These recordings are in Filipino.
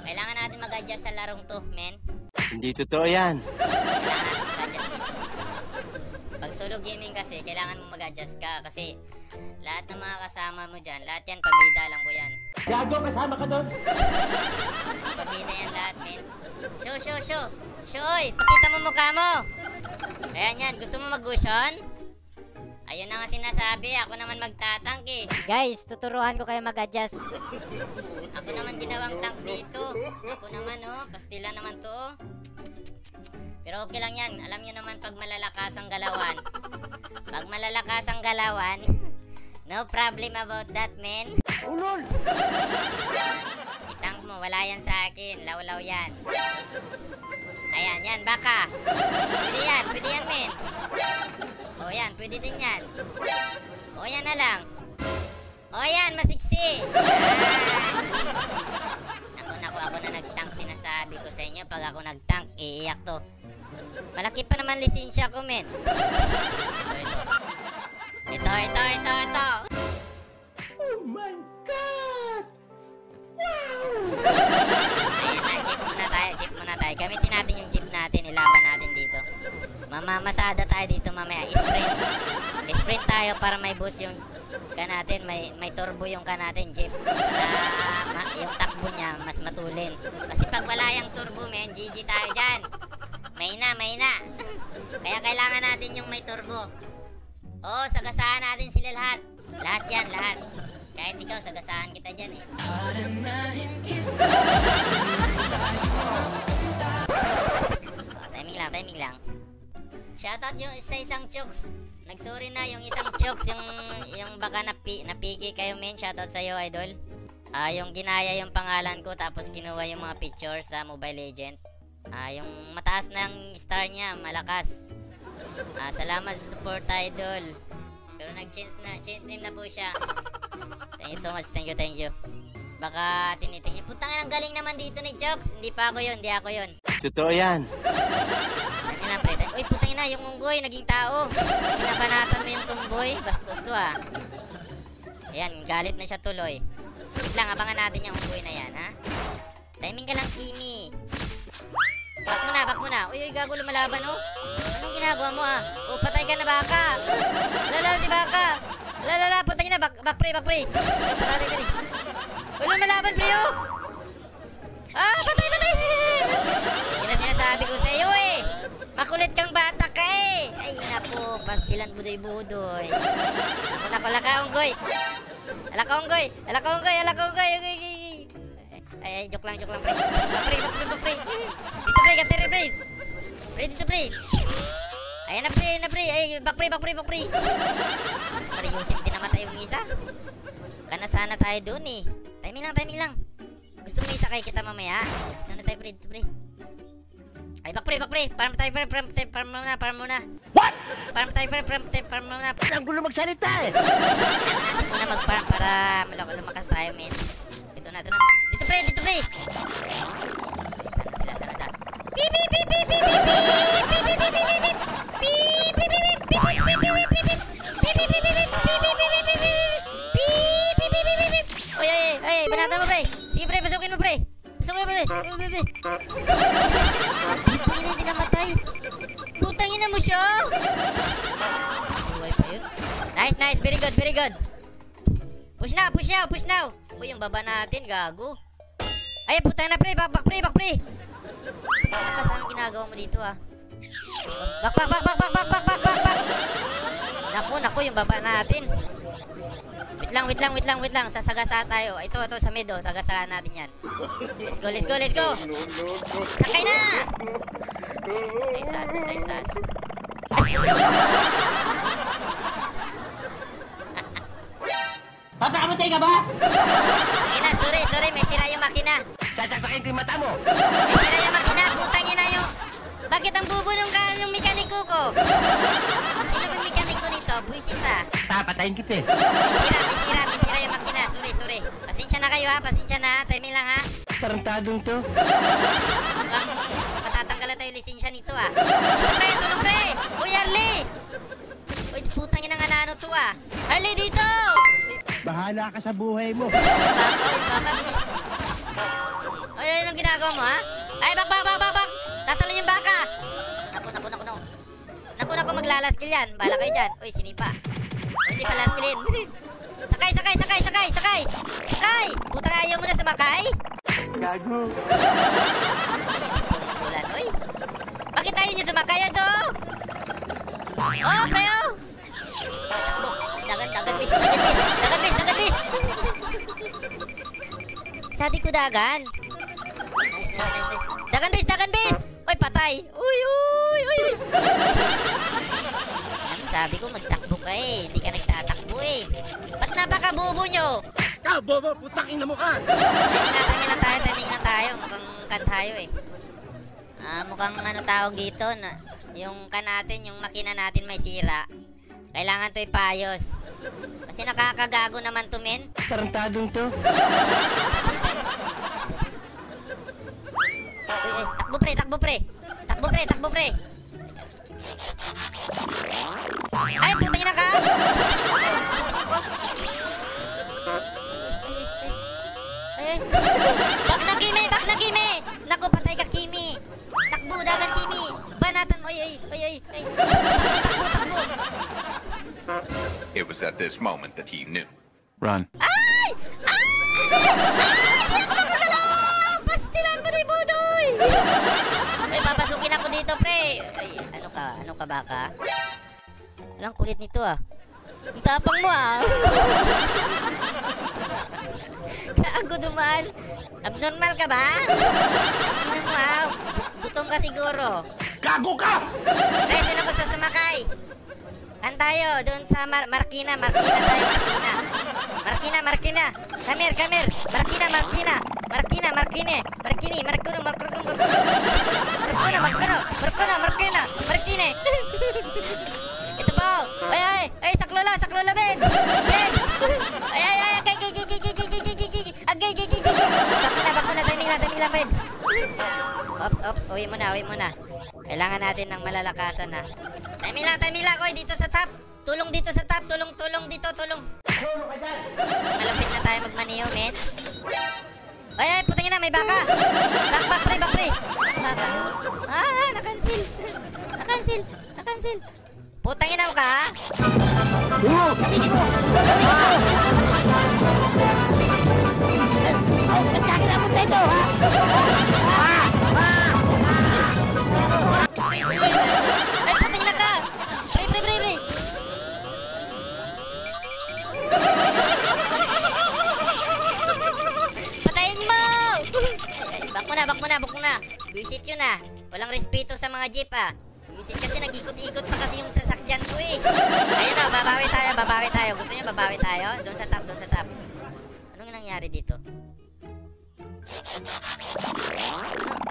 Kailangan natin mag-adjust sa larong to, men. Hindi totoo yan. Kailangan natin mag-adjust dito. Pag solo gaming kasi, kailangan mo mag-adjust ka. Kasi lahat ng mga kasama mo dyan, lahat yan, pabida lang po yan. Gago, kasama ka doon. Mga pabida yan lahat, men. Show. Oy, pakita mo mukha mo. Ayan yan, gusto mo mag-gushon? Ayun na nga sinasabi, ako naman magtatank eh. Guys, tuturuan ko kayo mag-adjust. Ako naman ginawang tank dito. Ako naman oh, pastila naman to oh. Pero okay lang yan, alam nyo naman pag malalakas ang galawan. Pag malalakas ang galawan, no problem about that, men. Ulol! Itank mo, wala yan sa akin, lawlaw yan. Ayan, yan, baka. Pwede yan, men. O yan, pwede din yan. O yan na lang. O yan, masiksi. Naku, ako na nag-tank, sinasabi ko sa inyo. Pag ako nag-tank, iiyak to. Malaki pa naman lisensya ko, men. Ito. Oh my God! Wow! Ayan na, jeep muna tayo. Gamitin natin yung jeep natin, ilaban natin dito. Mamamasada tayo dito mamaya. Sprint tayo para may boost yung natin, may turbo yung natin, jeep. Para yung takbo niya mas matulin. Kasi pag wala yung turbo, men, GG tayo dyan. May na. Kaya kailangan natin yung may turbo. Oo, sagasahan natin sila lahat. Lahat yan. Kahit ikaw, sagasahan kita dyan eh. Timing lang. Shoutout yung isang chooks. Nagsorry na yung isang chooks, yung baka napiki kayo, men. Shoutout sa'yo, idol. Yung ginaya yung pangalan ko tapos kinuha yung mga pictures sa Mobile Legend. Yung mataas ng star niya, malakas. Salamat sa support, idol. Pero change name na po siya. Thank you so much, thank you. Baka tinitingin. Putangin, ang galing naman dito ni Jokes. Hindi ako yun. Totoo yan. Tangin lang, pre. Uy, putangin na, yung unggoy, naging tao. Pinabanatan mo yung tumboy. Bastos to ah. Ayan, galit na siya tuloy. Wait lang, abangan natin yung unggoy na yan, ha? Timing ka lang, Kimi. Back mo na. Uy, gago, lumalaban, oh. Anong ginagawa mo, ah? Oh, patay ka na, baka. Lala si baka. Lala, putangin na. Back pre. Patay. Uy, lumalaban, pre, oh. Patay. Yun ang sinasabi ko sa iyo, eh. Makulit kang bata ka, eh. Ay, naku, pastilan budoy. Naku, alaka, unggoy. Ay, joke lang, pre. Pre. Dito, pre, gatiri, pre. Dito, pre. Ayan na, pre. Ay, back, pre. Sus, Mariusip, din namatay yung isa. Kana sana tayo dun, eh. Timing lang. Gusto mo isa kay kita mamaya? Dito na tayo, pre. Dito, pre. Ay, back, pre. Parang muna. What? Parang muna. Ang gulo magsalita, eh. Kailangan natin muna mag-farm para lumakas tayo, men. Dito na. Dito, pre. Sana sila. Oy, banatan mo, pre. Sige, pre, pasukin mo, pre. Putangin na, hindi namatay. Putangin na mo siya. Buhay pa yun. Nice, very good. Push now. Uy, yung baba natin, gago. Ay, putang na, pre. Back, pre. Anong ginagawa mo dito, ah? Back. Naku, yung baba natin. Wait lang. Sasagasa tayo. Ito, sa mid, oh. Sagasaan natin yan. Let's go. Sakay na! Nice taas. Papakamatay ka ba? Makina, sorry. May sira yung makina. Sasaksakin ko yung mata mo. May sira yung makina. Putangin na yung... Bakit ang bubulong ka ng mekaniko ko? Sino ba yung mekaniko nito? Buisit, ah. Papatayin kita, eh. May sira yung makina. Sorry. Pasensya na kayo, ha. Timing lang, ha. Tarantadong to. Mukhang matatanggalan tayo lisensya nito, ah. Tulong, pre. Uy, Harley. Uy, putangin na nga na ano to, ah. Harley, dito. Bahala ka sa buhay mo. Yung baka, bilis. ginagawa mo, ha? Ay, bak! Nasaan yung baka? Naku, maglalaskill yan. Bala kayo dyan. Uy, sinipa. Hindi pa laskillin. Sakay! Putang ayaw mo na sumakay? Gago. Ulan, uy. Bakit ayaw nyo sumakay ito? Oh, pre, oh! Takbo. Dagan, bis. Sabi ko dagan. Nice. Dagan, bis. Uy, patay. Uy. Sabi ko magtakbo ka eh. Hindi ka nagtatakbo eh. Ba't napakabubo nyo? Ikaw, bobo, putang ina mo ka. Timing lang tayo. Mukhang kan tayo eh. Mukhang ano tawag dito na yung kan natin, yung makina natin may sira. Kailangan to ipayos. Kasi nakakagago naman to, men. Tarantadong to. Uy, takbo pre. Ay, putang ina ka! Ay. Bak na Kimi! Naku, patay ka, Kimi! Takbo, dagan, Kimi! Banatan mo, ay! Takbo! It was at this moment that he knew. Run. Ay! Di ako makagalaw! Pastilan mo ni Budoy! May papasukin ako dito, pre! Ay, ano ka baka? Lang kulit nito, ah. Ang tapang mo, ah. Gago dumaan. Abnormal ka ba? Ano mo, ah? Gutom ka siguro. Gago ka! Pre, sino gusto sumakay? Kan tayo, doon sa Marikina tayo, Marikina. Come here. Marikina. Ito po. Ay, saklola, babes. Ay, Bak mo na, timing lang, babes. Ops, uwi mo na. Kailangan natin ng malalakasan, ha. Timing lang, oy, dito sa top. Tulong dito sa top, tulong dito. Malapit na tayo magmaniyo, men. Ay, putangin na, may baka. Bak, pre. Baka. Nakansil. Putangin na ka, ha? Nagkakita mo ito, ha? Ay, putangin na ka. Pre. Patayin mo! Bak mo na. Visit yun, ah. Walang respeto sa mga jeep, ah. Visit kasi nag-ikot-ikot pa kasi yung sasakyan ko, eh. Ayun, oh, babawi tayo. Gusto nyo babawi tayo? Doon sa top. Anong nangyari dito?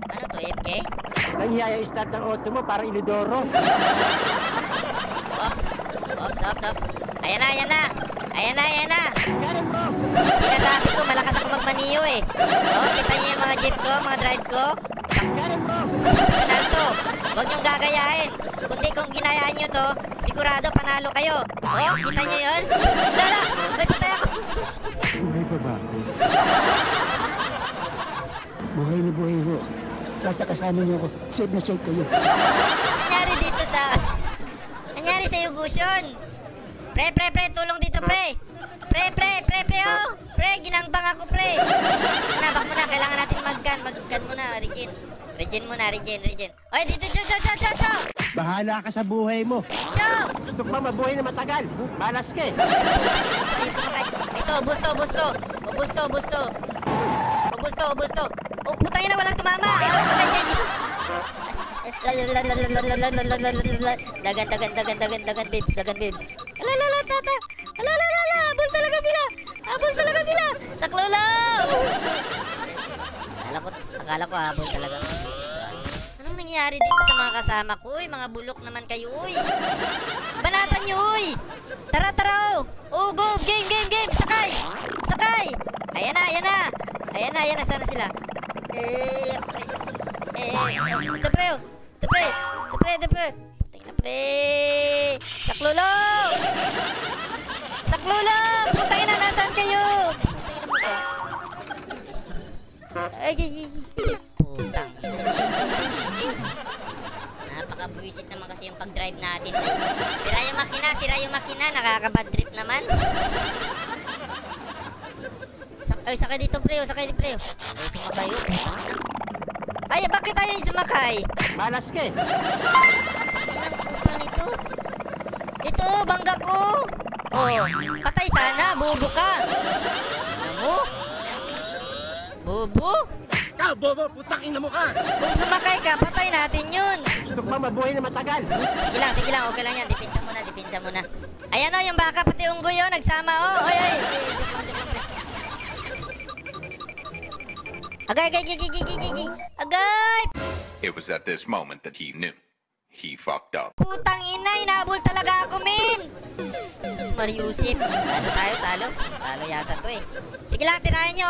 Ano to, FK? Nangyaya start ng auto mo para Ilidoro. Ops. Ayan na. Ganun, bro. Sinasabi ko, malakas ako magmaniyo, eh. Oh, kita niyo yung mga jeep ko, mga drive ko. Ganun, bro. Professional to. Huwag niyong gagayahin. Kundi kung ginayaan niyo to, sigurado panalo kayo. Oh, kita niyo yun? Lala, may patay ako. Buhay pa ba ako? Buhay na buhay ho. Basta kasama niyo ako. Save na save kayo. Nangyari dito sa... Nangyari sa Yugusion. Pre, tulong dito, pre. Pre, oh. Pre, ginangbang ako, pre. Bak mo na, kailangan natin mag-gun muna, Regen muna. Oy, dito, Cho. Bahala ka sa buhay mo. Cho! Gusto ko mabuhay na matagal. Malas ka eh. Ay, sumakay. Ito, busto. Oh, putangin na, walang tumama. Dagan, babes. Alala, tata. Habol talaga sila. Saklolo! Akala ko habol talaga. Anong nangyari dito sa mga kasama ko? Mga bulok naman kayo, uy. Banatan nyo, uy. Tara, oh. Go, game. Sakay. Ayan na. Sana sila. Ito, pre. Tingnan na, pre. Saklolo! Putangin na, nasaan kayo? Ay. Putang ina. GG. Napaka-buwisit naman kasi yung pag-drive natin. Sira yung makina. Nakaka-bad trip naman. Ay, sakay dito, pre. Sakay dito, pre. Ay, sumakay yun. Putang ina. Ay, bakit tayo yung sumakay? Malas ka eh. Ilang kupal ito? Ito, bangga ko. Oh, patay sana. Bobo ka. Ano mo? Bobo? Ikaw, bobo, putang ina mo ka! Kung sumakay ka, patay natin yun. Gusto ko pa mabuhay na matagal. Sige lang. Okay lang yan. Dipinsa muna. Ayan o, yung baka pati unggoy o. Nagsama o. Oy. Agay. Agay! It was at this moment that he knew. He fucked up. Putang ina, inabol talaga ako, min! Sus, Mariusip. Talo. Talo yata to eh. Sige lang, tirahin nyo.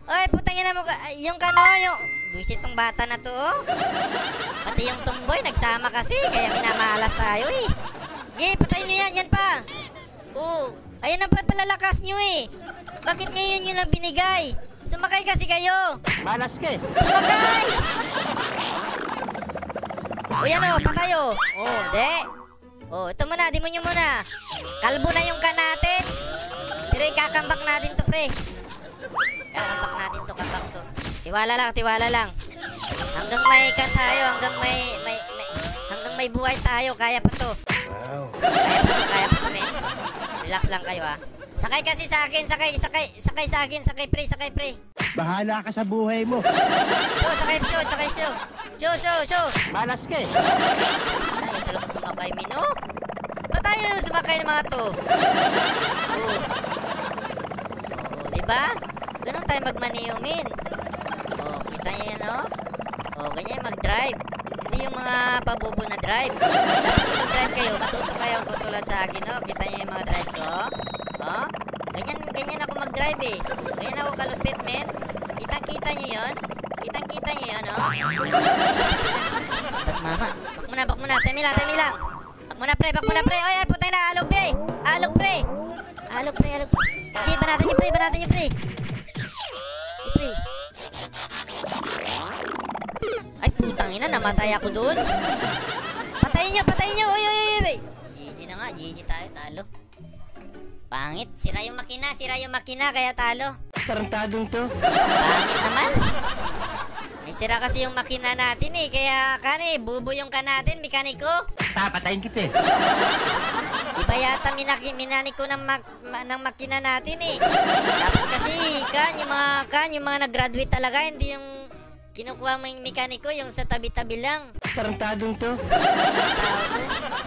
Oy, putang ina mo. Yung kano, yung... Buisit tong bata na to, oh. Pati yung tumboy, nagsama kasi. Kaya minamalas tayo eh. Sige, patayin nyo yan. Yan pa. Oo. Ayan ang palalakas nyo eh. Bakit ngayon nyo lang binigay? Sumakay kasi kayo. Malas ka eh. Sumakay! O yan o, patay o. De. Ito muna, di mo nyo muna. Kalbo na yung kan natin. Pero ikakambak natin to, pre. Kakambak natin to, kambak to. Tiwala lang. Hanggang may kan tayo, hanggang may buhay tayo, kaya pa to. Wow. Kaya pa to, men. Relax lang kayo, ha. Sakay kasi sa akin, sakay sa akin, sakay pre. Bahala ka sa buhay mo. Sakay. Show. Malas ka eh. Tayo talaga sumakay, min, oh. Ba't tayo sumakay ng mga to? Oo, diba? Ganun tayo magmaniyo, min. Kita nyo yan, oh. Ganyan mag-drive. Hindi yung mga pabubo na drive. Dapat kung mag-drive kayo, matuto kayo tulad sa akin, oh. Kita nyo yung mga drive ko, oh. Ganyan ako mag-drive, eh. Ganyan ako kalupit, men. Kitang-kita nyo yun, oh. Bak muna. Temi lang. Bak muna, pre. Oy, putay na. Alog, pre. Okay, banatan nyo, pre. Ay, putang ina. Namatay ako dun. Patayin nyo. Oy. GG na nga. GG tayo. Talo. Pangit. Sira yung makina. Kaya talo. Tarantadong to. Pangit naman. May sira kasi yung makina natin eh. Kaya bubo yung kan natin, mekaniko. Papatayin kita eh. Iba yata minaniko ng makina natin eh. Dapat kasi yung mga nag-graduate talaga, hindi yung kinukuha mo yung mekaniko, yung sa tabi-tabi lang. Tarantadong to. Tao to.